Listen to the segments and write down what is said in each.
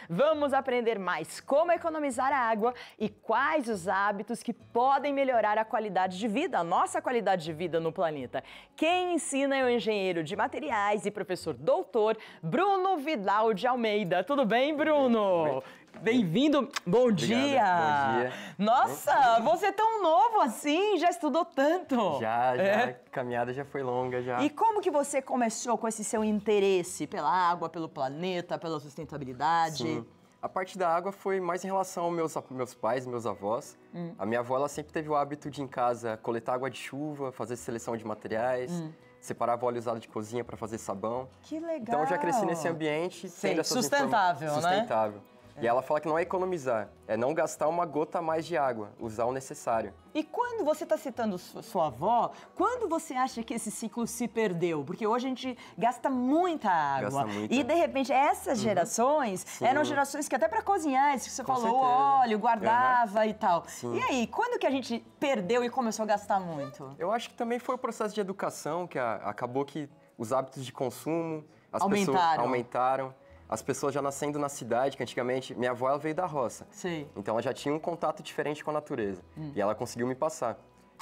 Vamos aprender mais como economizar a água e quais os hábitos que podem melhorar a qualidade de vida, a nossa qualidade de vida no planeta. Quem ensina é o engenheiro de materiais e professor doutor Bruno Vidal de Almeida. Tudo bem, Bruno? Bem-vindo. Bom dia. Bom dia. Nossa, você é tão novo assim, já estudou tanto. Já, a caminhada já foi longa já. E como que você começou com esse seu interesse pela água, pelo planeta, pela sustentabilidade? Sim. A parte da água foi mais em relação aos meus pais, meus avós. A minha avó, ela sempre teve o hábito de, em casa, coletar água de chuva, fazer seleção de materiais, separava óleo usado de cozinha para fazer sabão. Que legal. Então eu já cresci nesse ambiente. Sim, sustentável, né? Sustentável. E ela fala que não é economizar, é não gastar uma gota a mais de água, usar o necessário. E quando você está citando sua avó, quando você acha que esse ciclo se perdeu? Porque hoje a gente gasta muita água. Gasta muita. E, de repente, essas gerações eram gerações que até para cozinhar, isso que você falou, certeza. o óleo, guardava e tal. Sim. E aí, quando que a gente perdeu e começou a gastar muito? Eu acho que também foi o processo de educação, que acabou que os hábitos de consumo, pessoas aumentaram. As pessoas já nascendo na cidade, que antigamente, minha avó ela veio da roça. Sim. Então ela já tinha um contato diferente com a natureza. E ela conseguiu me passar.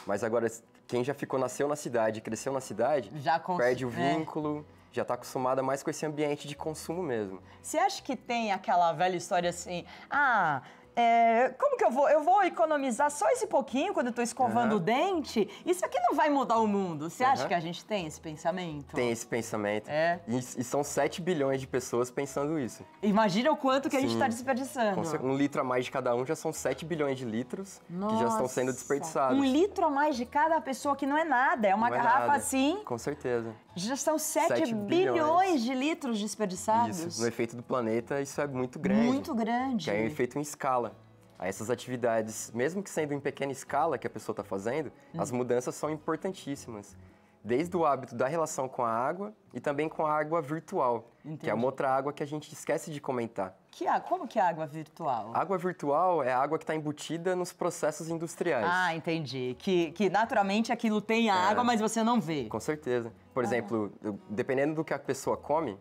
Mas agora, quem já nasceu na cidade, cresceu na cidade, perde o vínculo, já está acostumada mais com esse ambiente de consumo mesmo. Você acha que tem aquela velha história assim, como que eu vou? Eu vou economizar só esse pouquinho quando eu tô escovando o dente? Isso aqui não vai mudar o mundo. Você acha que a gente tem esse pensamento? Tem esse pensamento. É. E são 7 bilhões de pessoas pensando isso. Imagina o quanto que a gente está desperdiçando. Um litro a mais de cada um já são 7 bilhões de litros que já estão sendo desperdiçados. 1 litro a mais de cada pessoa, que não é nada. É uma garrafa assim. Com certeza. Já são 7 bilhões de litros desperdiçados. Isso. No efeito do planeta, isso é muito grande. Muito grande. Que é um efeito em escala. Essas atividades, mesmo que sendo em pequena escala que a pessoa está fazendo, as mudanças são importantíssimas. Desde o hábito da relação com a água e também com a água virtual, que é uma outra água que a gente esquece de comentar. Como que é a água virtual? A água virtual é a água que está embutida nos processos industriais. Ah, entendi. Que naturalmente aquilo tem água, mas você não vê. Com certeza. Por exemplo, dependendo do que a pessoa come,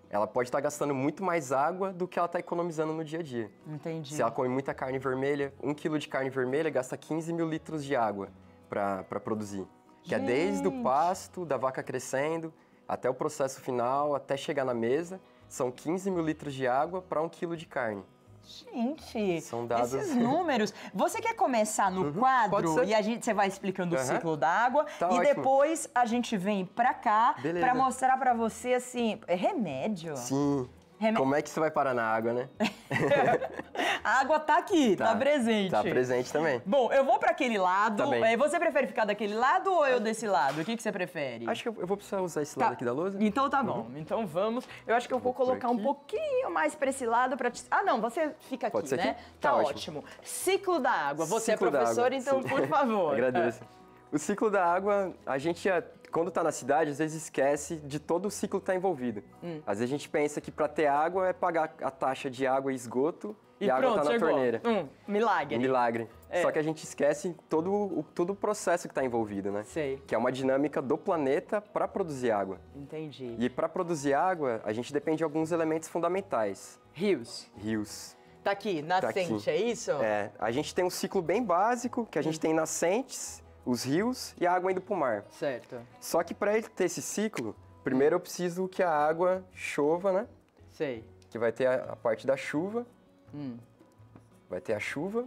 ela pode estar gastando muito mais água do que ela está economizando no dia a dia. Entendi. Se ela come muita carne vermelha, 1 quilo de carne vermelha gasta 15 mil litros de água para produzir. Que é desde o pasto, da vaca crescendo, até o processo final, até chegar na mesa, são 15 mil litros de água para 1 quilo de carne. Gente, são dados... esses números. Você quer começar no quadro e você vai explicando o ciclo da água tá e ótimo. Depois a gente vem pra cá Beleza. pra mostrar pra você assim, remédio? Sim. Como é que você vai parar na água, né? A água tá aqui, tá presente. Tá presente também. Bom, eu vou pra aquele lado. Também. Você prefere ficar daquele lado ou eu desse lado? O que você prefere? Acho que eu vou precisar usar esse lado aqui da lousa. Então tá bom. Então vamos. Eu acho que eu vou colocar um pouquinho mais pra esse lado pra te... Ah, não, você fica aqui, Pode ser né? aqui? Tá Tá ótimo. Ciclo da água. Você Ciclo é professor, da água, então sim. por favor. Agradeço. O ciclo da água, a gente, quando está na cidade, às vezes esquece de todo o ciclo que está envolvido. Às vezes a gente pensa que para ter água é pagar a taxa de água e esgoto e a água está na torneira. Milagre. Milagre. Só que a gente esquece todo o processo que está envolvido, né? Sei. Que é uma dinâmica do planeta para produzir água. Entendi. E para produzir água, a gente depende de alguns elementos fundamentais. Rios. Tá aqui, nascente, é isso? É, a gente tem um ciclo bem básico, que a gente tem nascentes, os rios e a água indo para o mar. Certo. Só que para ele ter esse ciclo, primeiro eu preciso que a água chova, né? Sei. Que vai ter a parte da chuva. Vai ter a chuva.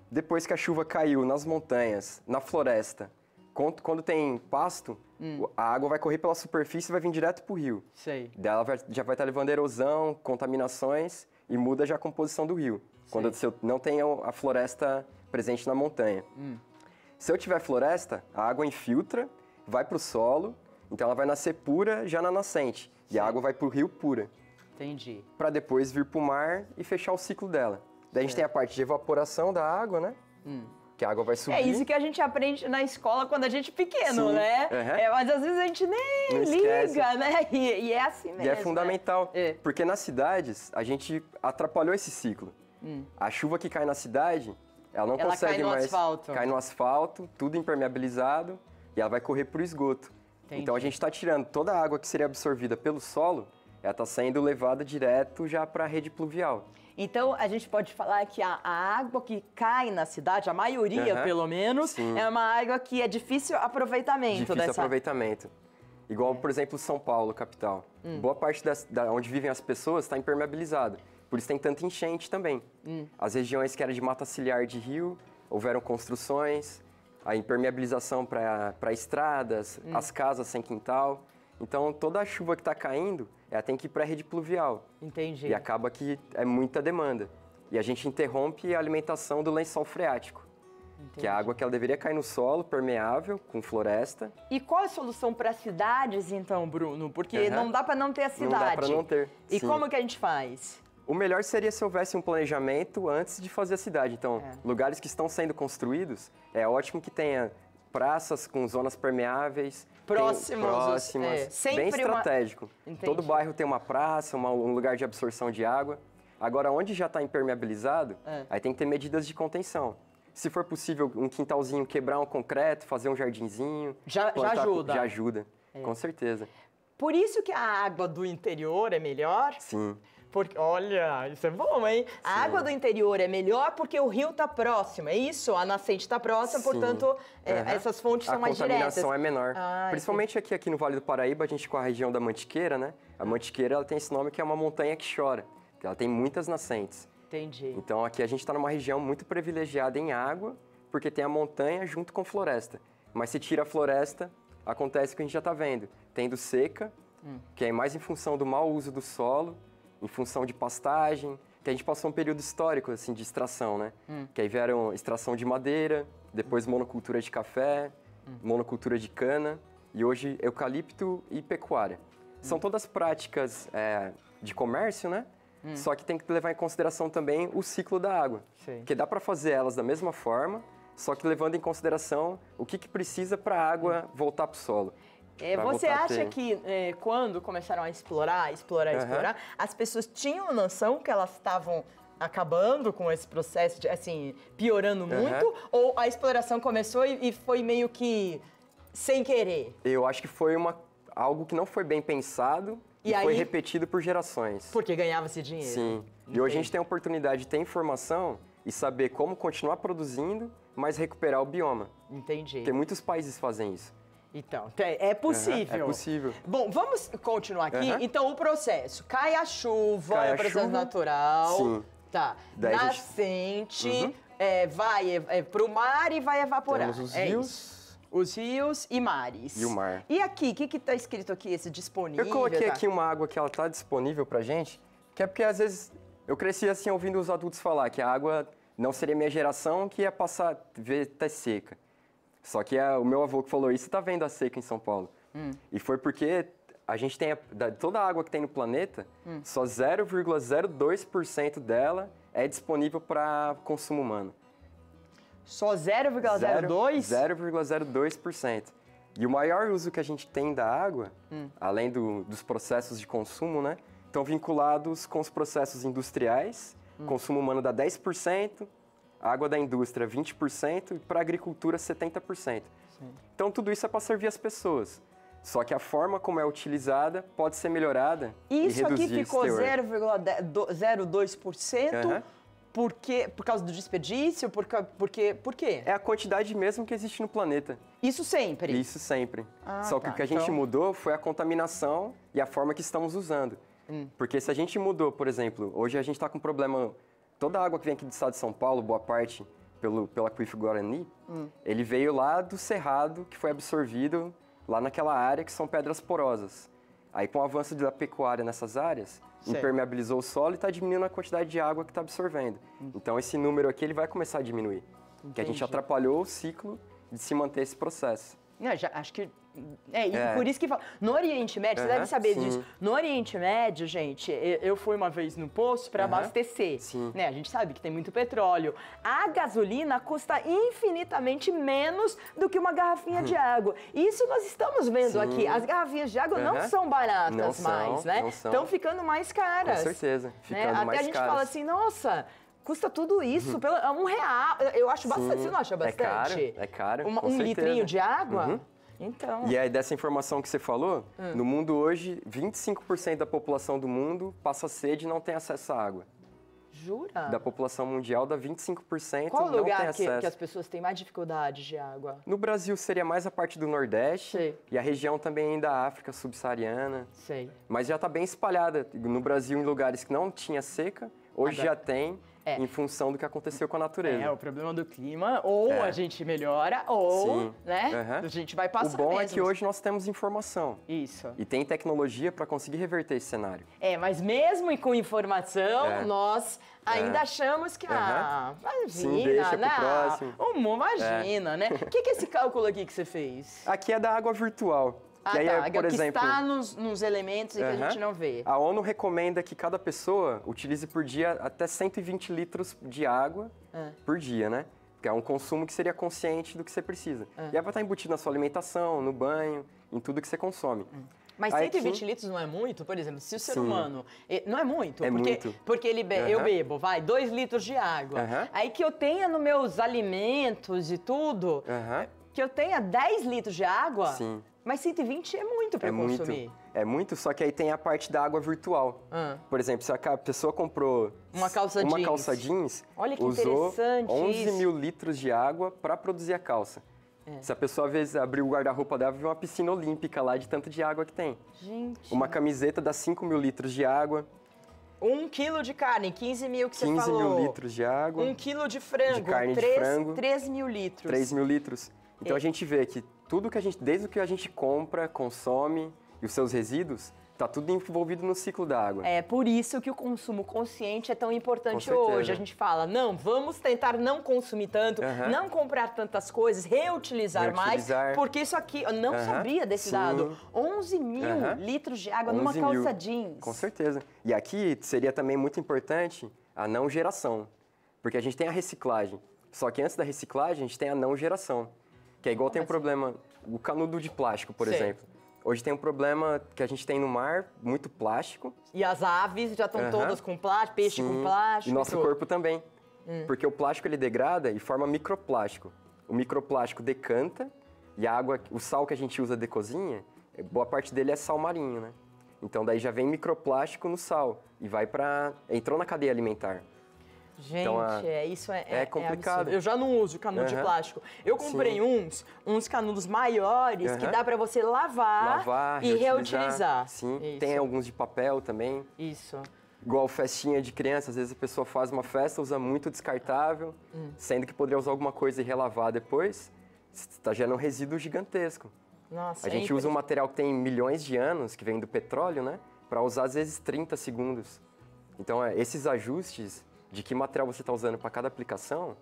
Depois que a chuva caiu nas montanhas, na floresta, quando tem pasto, a água vai correr pela superfície e vai vir direto para o rio. Sei. Daí ela já vai estar levando erosão, contaminações e muda já a composição do rio. Quando eu não tenho a floresta presente na montanha. Se eu tiver floresta, a água infiltra, vai para o solo, então ela vai nascer pura já na nascente. E a água vai para o rio pura. Entendi. Para depois vir para o mar e fechar o ciclo dela. Daí a gente tem a parte de evaporação da água, né? Que a água vai subir. É isso que a gente aprende na escola quando a gente é pequeno, né? Mas às vezes a gente nem liga, né? E é assim mesmo. E é fundamental, porque nas cidades a gente atrapalhou esse ciclo. A chuva que cai na cidade, ela não consegue mais... Cai no asfalto, tudo impermeabilizado, e ela vai correr para o esgoto. Então a gente está tirando toda a água que seria absorvida pelo solo ela está sendo levada direto já para a rede pluvial. Então, a gente pode falar que a água que cai na cidade, a maioria, pelo menos, sim. é uma água que é difícil aproveitamento. Difícil aproveitamento. Igual, por exemplo, São Paulo, capital. Boa parte onde vivem as pessoas está impermeabilizada. Por isso tem tanta enchente também. As regiões que eram de mata ciliar de rio, houveram construções, a impermeabilização para estradas, as casas sem quintal. Então, toda a chuva que está caindo, ela tem que ir para a rede pluvial. Entendi. E acaba que é muita demanda. E a gente interrompe a alimentação do lençol freático. Entendi. Que é a água que ela deveria cair no solo, permeável, com floresta. E qual a solução para as cidades, então, Bruno? Porque não dá para não ter a cidade. Não dá para não ter. E como que a gente faz? O melhor seria se houvesse um planejamento antes de fazer a cidade. Então, lugares que estão sendo construídos, é ótimo que tenha praças com zonas permeáveis. Próximas. Bem estratégico. Todo bairro tem uma praça, um lugar de absorção de água. Agora, onde já está impermeabilizado, aí tem que ter medidas de contenção. Se for possível, um quintalzinho, quebrar um concreto, fazer um jardinzinho. Já ajuda. Já ajuda, com certeza. Por isso que a água do interior é melhor? Sim. Porque, olha, isso é bom, hein? Sim. A água do interior é melhor porque o rio está próximo, é isso? A nascente está próxima, portanto, essas fontes são mais diretas. A contaminação é menor. Principalmente aqui no Vale do Paraíba, a gente com a região da Mantiqueira, né? A Mantiqueira, ela tem esse nome que é uma montanha que chora. Ela tem muitas nascentes. Entendi. Então, aqui a gente está numa região muito privilegiada em água, porque tem a montanha junto com floresta. Mas se tira a floresta, acontece o que a gente já está vendo. Tendo seca, que é mais em função do mau uso do solo, em função de pastagem, que a gente passou um período histórico assim, de extração, né? Que aí vieram extração de madeira, depois monocultura de café, monocultura de cana e hoje eucalipto e pecuária. São todas práticas de comércio, né? Só que tem que levar em consideração também o ciclo da água. Sim. Porque dá para fazer elas da mesma forma, só que levando em consideração o que precisa para a água voltar para o solo. Você acha que quando começaram a explorar, as pessoas tinham noção que elas estavam acabando com esse processo, piorando muito? Ou a exploração começou e foi meio que sem querer? Eu acho que foi algo que não foi bem pensado e foi repetido por gerações. Porque ganhava-se dinheiro. Sim. Entendi. E hoje a gente tem a oportunidade de ter informação e saber como continuar produzindo, mas recuperar o bioma. Entendi. Porque muitos países fazem isso. Então, é possível. É possível. Bom, vamos continuar aqui. Então, o processo. Cai a chuva, é processo natural. Sim. Tá. Nascente, vai pro mar e vai evaporar. Temos os rios. Os rios e mares. E o mar. E aqui, o que está escrito aqui, esse disponível? Eu coloquei aqui uma água que ela está disponível pra gente, que é porque às vezes eu cresci assim ouvindo os adultos falar que a água não seria minha geração que ia passar, ver até seca. Só que o meu avô que falou isso está vendo a seca em São Paulo. E foi porque a gente tem toda a água que tem no planeta, só 0,02% dela é disponível para consumo humano. Só 0,02%? 0,02%. E o maior uso que a gente tem da água, além dos processos de consumo, né, estão vinculados com os processos industriais. Consumo humano dá 10%, água da indústria 20% e para a agricultura 70%. Sim. Então tudo isso é para servir as pessoas. Só que a forma como é utilizada pode ser melhorada e reduzir esse teor. Isso aqui ficou 0,02%? Por causa do desperdício? Por quê? É a quantidade mesmo que existe no planeta. Isso sempre? Isso sempre. Só que o que a gente mudou foi a contaminação e a forma que estamos usando. Porque se a gente mudou, por exemplo, hoje a gente está com um problema. Toda a água que vem aqui do estado de São Paulo, boa parte pelo aquífero Guarani, ele veio lá do cerrado que foi absorvido lá naquela área que são pedras porosas. Aí com o avanço da pecuária nessas áreas, impermeabilizou o solo e está diminuindo a quantidade de água que está absorvendo. Então esse número aqui ele vai começar a diminuir. Porque a gente atrapalhou o ciclo de se manter esse processo. Acho que... por isso que fala. No Oriente Médio, você deve saber disso. No Oriente Médio, gente, eu fui uma vez no posto para abastecer. Né? A gente sabe que tem muito petróleo. A gasolina custa infinitamente menos do que uma garrafinha de água. Isso nós estamos vendo aqui. As garrafinhas de água não são baratas mais, né? Estão ficando mais caras. Com certeza, ficando mais caras. Até a gente fala assim, nossa... Custa tudo isso, R$1. Eu acho bastante, você não acha bastante? É caro, Um litrinho de água? Então... E aí, dessa informação que você falou, no mundo hoje, 25% da população do mundo passa sede e não tem acesso à água. Jura? Da população mundial, dá 25% Qual não tem lugar acesso. que as pessoas têm mais dificuldade de água? No Brasil seria mais a parte do Nordeste Sei. e a região também da África subsaariana. Sei. Mas já está bem espalhada. No Brasil, em lugares que não tinha seca, hoje Agora- já tem, em função do que aconteceu com a natureza. É, o problema do clima, ou a gente melhora, ou, Sim. né, Aham. a gente vai passar O bom é mesmo. que hoje nós temos informação Isso. e tem tecnologia para conseguir reverter esse cenário. É, mas mesmo e com informação, nós ainda achamos que, imagina, Sim, deixa pro né? próximo. Imagina, né? O que é esse cálculo aqui que você fez? Aqui é da água virtual. Que aí é, por que exemplo, está nos elementos e que a gente não vê. a ONU recomenda que cada pessoa utilize por dia até 120 litros de água por dia, né? Que é um consumo que seria consciente do que você precisa. E aí vai estar embutido na sua alimentação, no banho, em tudo que você consome. Mas Aí 120 litros não é muito? Por exemplo, se o ser Sim. humano... Não é muito? É porque, muito. Porque eu bebo, 2 litros de água. Aí que eu tenha nos meus alimentos e tudo, que eu tenha 10 litros de água, Sim. mas 120 é muito para consumir. É muito, só que aí tem a parte da água virtual. Por exemplo, se a pessoa comprou Uma calça jeans. Olha que usou interessante 11 isso. mil litros de água para produzir a calça. Se a pessoa, às vezes, abrir o guarda-roupa dela, vê uma piscina olímpica lá de tanto de água que tem. Gente. Uma camiseta dá 5 mil litros de água. 1 quilo de carne, 15 mil que você 15 falou. mil litros de água. 1 quilo de frango, De carne de frango. 3 mil litros. 3 mil litros. Então a gente vê que tudo que a gente, desde o que a gente compra, consome e os seus resíduos, está tudo envolvido no ciclo da água. É por isso que o consumo consciente é tão importante Com certeza. hoje. A gente fala, não, vamos tentar não consumir tanto, não comprar tantas coisas, reutilizar mais, porque isso aqui, eu não sabia desse dado. 11 mil litros de água numa 11 mil. calça jeans. Com certeza. E aqui seria também muito importante a não geração, porque a gente tem a reciclagem. Só que antes da reciclagem, a gente tem a não geração, que é igual tem um problema, o canudo de plástico, por exemplo. Hoje tem um problema que a gente tem no mar, muito plástico. E as aves já estão todas com plástico, peixe com plástico. E nosso corpo também. Porque o plástico ele degrada e forma microplástico. O microplástico decanta e a água, o sal que a gente usa de cozinha, boa parte dele é sal marinho, né? Então daí já vem microplástico no sal e vai entrou na cadeia alimentar. Gente, então, isso é complicado. absurdo. Eu já não uso canudo de plástico. Eu comprei uns canudos maiores que dá para você lavar e reutilizar. Sim, isso. Tem alguns de papel também. Isso. Igual festinha de criança, às vezes a pessoa faz uma festa, usa muito descartável, sendo que poderia usar alguma coisa e relavar depois, está gerando um resíduo gigantesco. Nossa, a gente usa um material que tem milhões de anos, que vem do petróleo, né? Para usar às vezes 30 segundos. Então, esses ajustes de que material você está usando para cada aplicação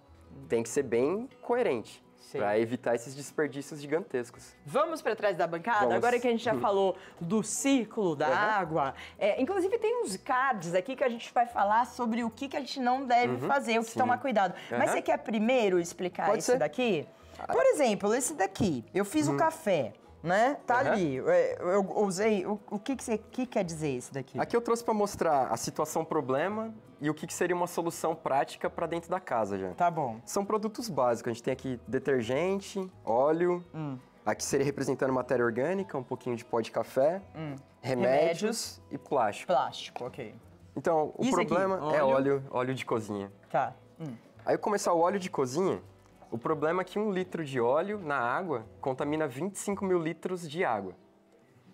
tem que ser bem coerente para evitar esses desperdícios gigantescos. Vamos para trás da bancada? Vamos. Agora que a gente já falou do ciclo da água, inclusive tem uns cards aqui que a gente vai falar sobre o que a gente não deve fazer, o que tomar cuidado. Mas você quer primeiro explicar Pode isso ser. daqui? Por exemplo, esse daqui, eu fiz o café. Né? Tá ali. Eu usei. O que quer dizer esse daqui? Aqui eu trouxe para mostrar a situação problema e o que seria uma solução prática para dentro da casa já. Tá bom. São produtos básicos. A gente tem aqui detergente, óleo. Aqui seria representando matéria orgânica, um pouquinho de pó de café, remédios e plástico. Plástico, ok. Então, o Isso problema aqui, é óleo de cozinha. Tá. Aí começar o óleo de cozinha, o problema é que 1 litro de óleo na água contamina 25 mil litros de água.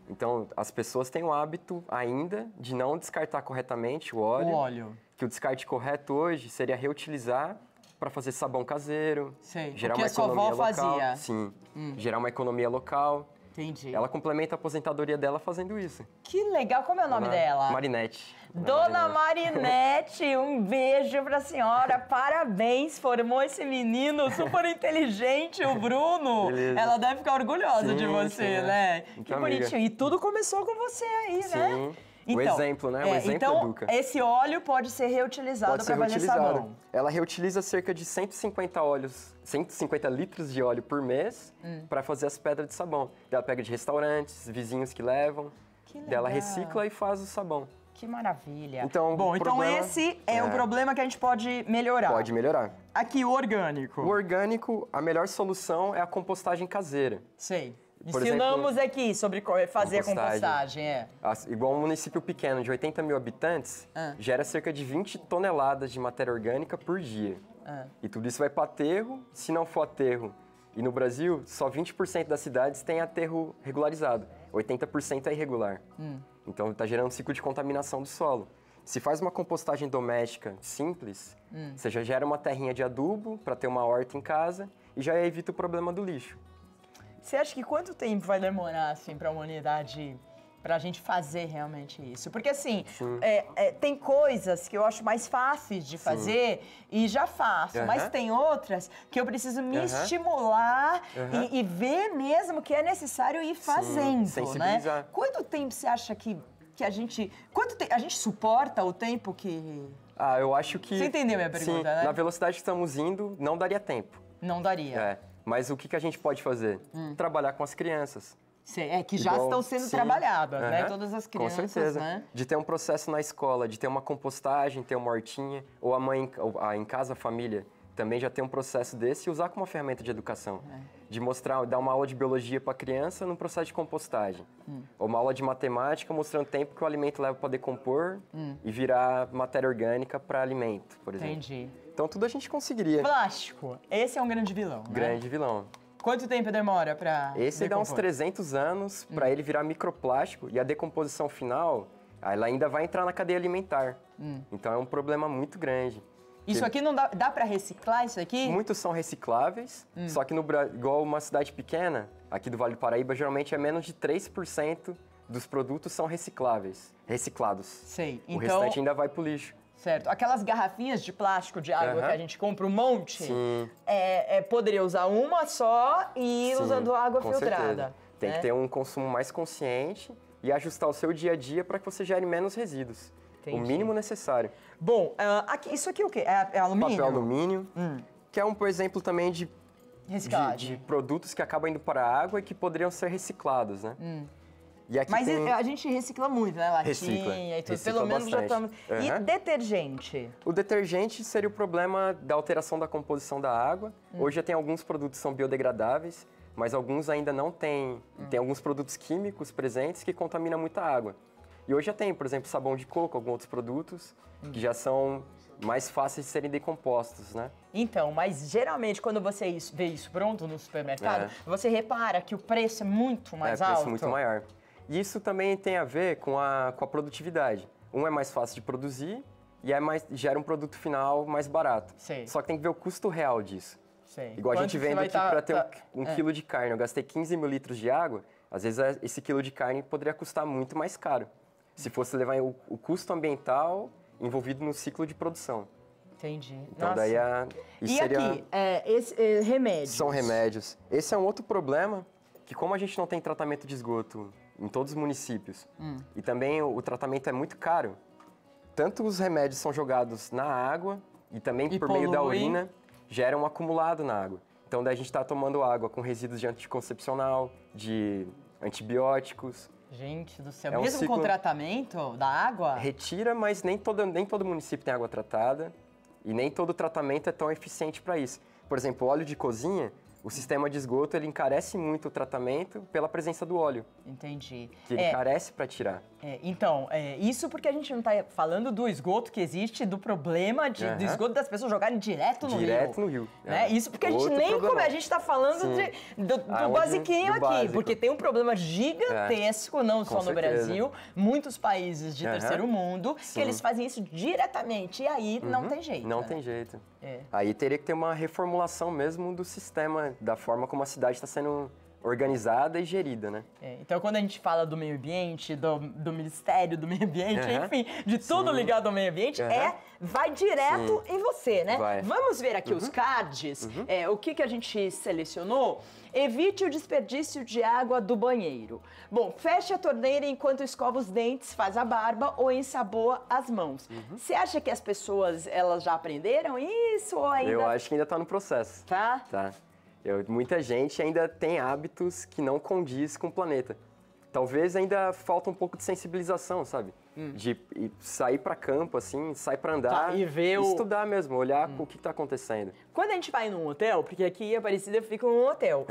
Então, as pessoas têm o hábito ainda de não descartar corretamente o óleo. O óleo. Que o descarte correto hoje seria reutilizar para fazer sabão caseiro. Sei, gerar o que uma a sua economia avó local. fazia. Sim, gerar uma economia local. Entendi. Ela complementa a aposentadoria dela fazendo isso. Que legal. Como é o nome dela? Marinette. Dona Marinette, um beijo pra senhora, parabéns, formou esse menino super inteligente, o Bruno. Beleza. Ela deve ficar orgulhosa de Sim, você, sim, né? Muito Que amiga. bonitinho. E tudo começou com você aí, né? Sim. O exemplo, né? O exemplo então, educa. esse óleo pode ser reutilizado para fazer sabão. Ela reutiliza cerca de 150 litros de óleo por mês para fazer as pedras de sabão. Ela pega de restaurantes, vizinhos que levam. Que legal. Ela recicla e faz o sabão. Que maravilha. Então, bom, então esse é o problema que a gente pode melhorar. Pode melhorar. Aqui, o orgânico. O orgânico, a melhor solução é a compostagem caseira. Sei. Por Ensinamos exemplo, aqui sobre fazer a compostagem, igual um município pequeno de 80 mil habitantes, gera cerca de 20 toneladas de matéria orgânica por dia. E tudo isso vai para aterro. Se não for aterro, e no Brasil, só 20% das cidades têm aterro regularizado, 80% é irregular. Então está gerando um ciclo de contaminação do solo. Se faz uma compostagem doméstica simples, você já gera uma terrinha de adubo para ter uma horta em casa e já evita o problema do lixo. Você acha que quanto tempo vai demorar, assim, para a humanidade, para a gente fazer realmente isso? Porque, assim, tem coisas que eu acho mais fáceis de fazer e já faço, mas tem outras que eu preciso me estimular e ver mesmo que é necessário ir fazendo, sensibilizar. né? Quanto tempo você acha que a gente... a gente suporta o tempo que... Eu acho que... Você entendeu a minha pergunta, né? Na velocidade que estamos indo, não daria tempo. Não daria. Mas o que a gente pode fazer? Trabalhar com as crianças. Que já estão sendo trabalhadas, né? Todas as crianças, com certeza. Né? De ter um processo na escola, de ter uma compostagem, ter uma hortinha, ou a mãe, em casa, a família, também já tem um processo desse e usar como uma ferramenta de educação. De mostrar, dar uma aula de biologia para a criança no processo de compostagem. Ou uma aula de matemática mostrando o tempo que o alimento leva para decompor e virar matéria orgânica para alimento, por exemplo. Entendi. Então tudo a gente conseguiria. Plástico, esse é um grande vilão, né? Grande vilão. Quanto tempo demora para Esse dá uns 300 anos para ele virar microplástico e a decomposição final, ela ainda vai entrar na cadeia alimentar. Então é um problema muito grande. Isso aqui não dá para reciclar isso aqui? Muitos são recicláveis, só que igual uma cidade pequena, aqui do Vale do Paraíba, geralmente é menos de 3% dos produtos são reciclados. Sei. O restante ainda vai pro lixo. Certo. Aquelas garrafinhas de plástico de água que a gente compra um monte, poderia usar uma só e ir usando água filtrada. Certeza. Tem que ter um consumo mais consciente e ajustar o seu dia a dia para que você gere menos resíduos. O mínimo necessário. Bom, isso aqui é o quê? É alumínio? Papel alumínio, que é por exemplo, também de produtos que acabam indo para a água e que poderiam ser reciclados, né? E aqui Mas a gente recicla muito, né? Latinha e tudo. Recicla pelo menos bastante. já estamos... E detergente? O detergente seria o problema da alteração da composição da água. Hoje já tem alguns produtos que são biodegradáveis, mas alguns ainda não têm. Tem alguns produtos químicos presentes que contaminam muita água. E hoje já tem, por exemplo, sabão de coco, alguns outros produtos que já são mais fáceis de serem decompostos, né? Então, mas geralmente quando você vê isso pronto no supermercado, você repara que o preço é muito mais alto. O preço muito maior. E isso também tem a ver com a produtividade. Um é mais fácil de produzir e gera um produto final mais barato. Sei. Só que tem que ver o custo real disso. Sei. Igual a gente vende aqui para ter um quilo de carne, eu gastei 15 mil litros de água, às vezes esse quilo de carne poderia custar muito mais caro. Se fosse levar o custo ambiental envolvido no ciclo de produção. Entendi. Então daí e seria... aqui, remédios? São remédios. Esse é um outro problema, que como a gente não tem tratamento de esgoto em todos os municípios, e também o tratamento é muito caro, tanto os remédios são jogados na água e também por meio da urina, geram um acumulado na água. Então daí a gente está tomando água com resíduos de anticoncepcional, de antibióticos. Gente do céu, mesmo com tratamento da água? Retira, mas nem todo município tem água tratada e nem todo tratamento é tão eficiente para isso. Por exemplo, óleo de cozinha, o sistema de esgoto ele encarece muito o tratamento pela presença do óleo. Entendi. Que ele carece para tirar. Então, isso porque a gente não está falando do esgoto que existe, do problema do esgoto das pessoas jogarem direto no rio. Direto no rio. Né? Isso porque a gente nem come, a gente está falando do basiquinho aqui, básico. Porque tem um problema gigantesco, não só no Brasil, muitos países de terceiro mundo, que eles fazem isso diretamente e aí não tem jeito. Não tem jeito. Aí teria que ter uma reformulação mesmo do sistema, da forma como a cidade está sendo organizada e gerida, né? Então, quando a gente fala do meio ambiente, do Ministério do Meio Ambiente, enfim, de tudo ligado ao meio ambiente, vai direto em você, né? Vai. Vamos ver aqui os cards, o que a gente selecionou. Evite o desperdício de água do banheiro. Bom, feche a torneira enquanto escova os dentes, faz a barba ou ensaboa as mãos. Você acha que as pessoas, elas já aprenderam isso ou ainda... Eu acho que ainda está no processo. Tá? Tá. Muita gente ainda tem hábitos que não condiz com o planeta. Talvez ainda falta um pouco de sensibilização, sabe? de sair para campo, assim, sair para andar e ver estudar mesmo, olhar o que está acontecendo. Quando a gente vai num hotel, porque aqui em Aparecida eu fico num hotel,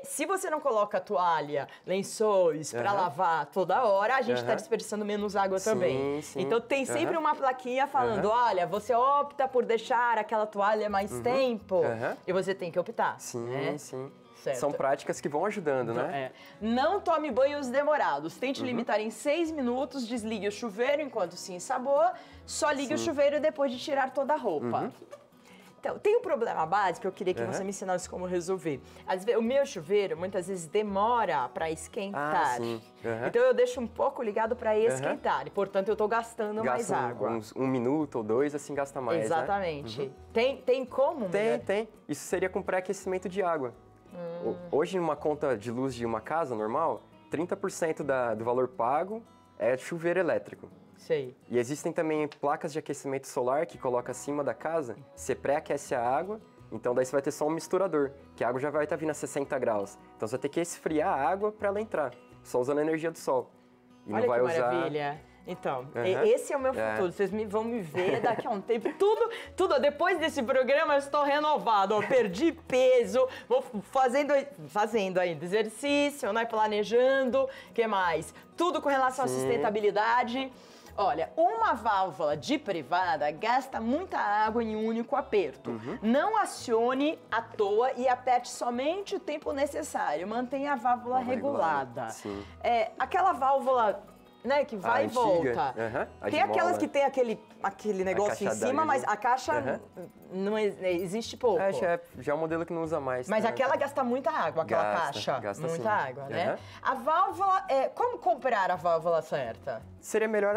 se você não coloca toalha, lençóis para lavar toda hora, a gente está desperdiçando menos água também. Sim. Então tem sempre uma plaquinha falando, olha, você opta por deixar aquela toalha mais tempo e você tem que optar. Sim. Certo. São práticas que vão ajudando, né? Não tome banhos demorados. Tente limitar em 6 minutos, desligue o chuveiro enquanto se ensaboa, só ligue o chuveiro depois de tirar toda a roupa. Então, tem um problema básico que eu queria que você me ensinasse como resolver. Às vezes, o meu chuveiro, muitas vezes, demora para esquentar. Então, eu deixo um pouco ligado para esquentar. E, portanto, eu estou gastando mais água. Uns 1 minuto ou 2, assim, gasta mais, Exatamente. Tem como? Tem. Isso seria com pré-aquecimento de água. Hoje, numa conta de luz de uma casa normal, 30% do valor pago é chuveiro elétrico. Sei. E existem também placas de aquecimento solar que coloca acima da casa, você pré-aquece a água, então daí você vai ter só um misturador, que a água já vai estar vindo a 60 graus. Então você vai ter que esfriar a água para ela entrar, só usando a energia do sol. E olha não vai que usar... maravilha. Então, esse é o meu futuro. Vocês vão me ver daqui a um tempo. Tudo. Depois desse programa, eu estou renovado. Perdi peso, vou fazendo ainda exercício, né? Planejando. O que mais? Tudo com relação à sustentabilidade. Olha, uma válvula de privada gasta muita água em um único aperto. Não acione à toa e aperte somente o tempo necessário. Mantenha a válvula regulada. Aquela válvula... né, que vai e volta. Tem aquelas que tem aquele negócio em cima, mas a caixa não existe pouco. Já é um modelo que não usa mais. Mas aquela gasta muita água, aquela caixa. Gasta muita água, né? A válvula, como comprar a válvula certa? Seria melhor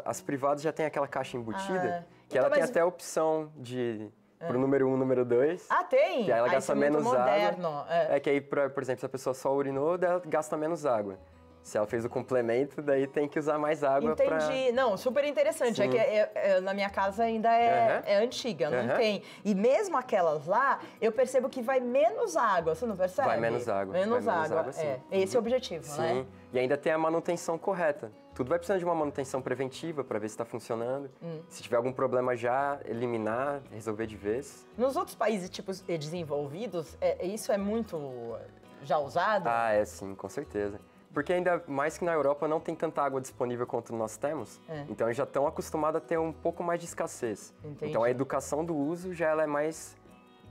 as privadas já tem aquela caixa embutida, que ela tem até a opção de... Pro número 1, número 2. Tem? Que ela gasta menos moderno. água. Que aí, por exemplo, se a pessoa só urinou, ela gasta menos água. Se ela fez o complemento, daí tem que usar mais água. Entendi. Não, super interessante. É que na minha casa ainda é antiga, não tem. E mesmo aquelas lá, eu percebo que vai menos água, você não percebe? Vai menos água. Menos água, sim. Esse é o objetivo, né? Sim. E ainda tem a manutenção correta. Tudo vai precisando de uma manutenção preventiva para ver se está funcionando. Se tiver algum problema já, eliminar, resolver de vez. Nos outros países, tipo, desenvolvidos, isso é muito já usado? Sim, com certeza. Porque ainda mais que na Europa não tem tanta água disponível quanto nós temos, então eles já estão acostumados a ter um pouco mais de escassez. Entendi. Então a educação do uso já ela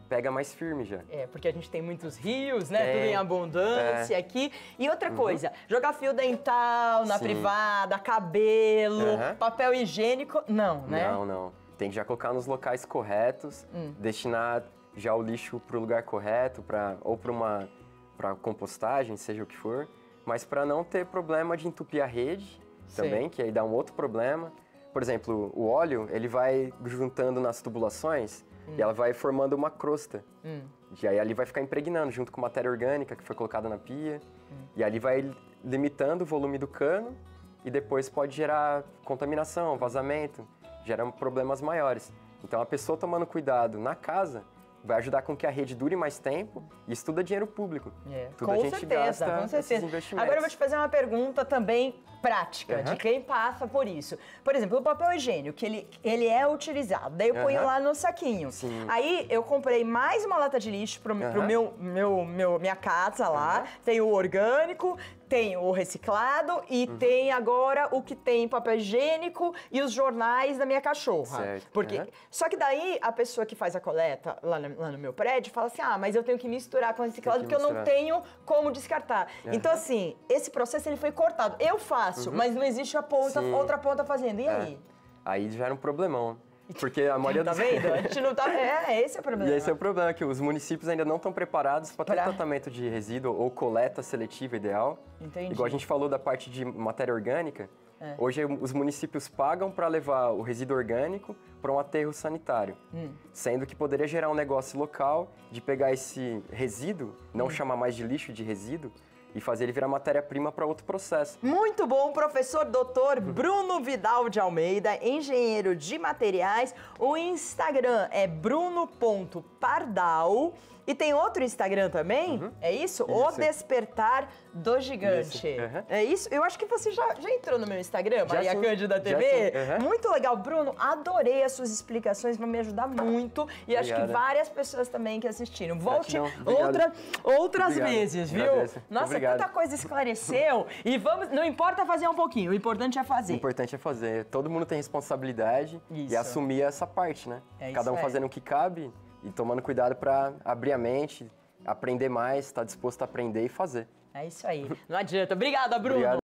pega mais firme já. Porque a gente tem muitos rios, né? Tudo em abundância aqui. E outra coisa, jogar fio dental na privada, cabelo, papel higiênico, não, né? Não. Tem que já colocar nos locais corretos, destinar já o lixo para o lugar correto, ou para compostagem, seja o que for. Mas para não ter problema de entupir a rede também, que aí dá um outro problema. Por exemplo, o óleo, ele vai juntando nas tubulações e ela vai formando uma crosta. E aí ali vai ficar impregnando junto com matéria orgânica que foi colocada na pia. E ali vai limitando o volume do cano e depois pode gerar contaminação, vazamento, gera problemas maiores. Então a pessoa tomando cuidado na casa vai ajudar com que a rede dure mais tempo e isso tudo é dinheiro público. Tudo com a gente gasta com certeza. esses investimentos. Agora eu vou te fazer uma pergunta também prática, de quem passa por isso. Por exemplo, o papel higiênico, que ele é utilizado, daí eu ponho lá no saquinho. Aí eu comprei mais uma lata de lixo pro minha casa lá, tem o orgânico, tem o reciclado e tem agora o que tem papel higiênico e os jornais da minha cachorra. Certo. Só que daí a pessoa que faz a coleta lá no meu prédio fala assim, mas eu tenho que misturar com o reciclado porque eu não tenho como descartar. Então assim, esse processo ele foi cortado. Eu faço, mas não existe outra ponta fazendo. E aí? Aí já era um problemão. Porque a maioria Tá vendo? A gente não tá... esse é o problema. E esse é o problema, que os municípios ainda não estão preparados para ter tratamento de resíduo ou coleta seletiva ideal. Entendi. Igual a gente falou da parte de matéria orgânica, hoje os municípios pagam para levar o resíduo orgânico para um aterro sanitário. Sendo que poderia gerar um negócio local de pegar esse resíduo, não chamar mais de lixo, de resíduo, e fazer ele virar matéria-prima para outro processo. Muito bom, professor doutor Bruno Vidal de Almeida, engenheiro de materiais. O Instagram é bruno.pardal. E tem outro Instagram também? É isso? O Despertar do Gigante. É isso? Eu acho que você já entrou no meu Instagram, Maria Cândida TV. Muito legal. Bruno, adorei as suas explicações, vão me ajudar muito. E acho que várias pessoas também que assistiram. Volte outras vezes, viu? Agradeço. Nossa, Obrigado. tanta coisa esclareceu. E vamos, não importa fazer um pouquinho, o importante é fazer. O importante é fazer. Todo mundo tem responsabilidade e assumir essa parte, né? Cada um fazendo o que cabe. E tomando cuidado para abrir a mente, aprender mais, estar disposto a aprender e fazer. É isso aí. Não adianta. Obrigada, Bruno. Obrigado.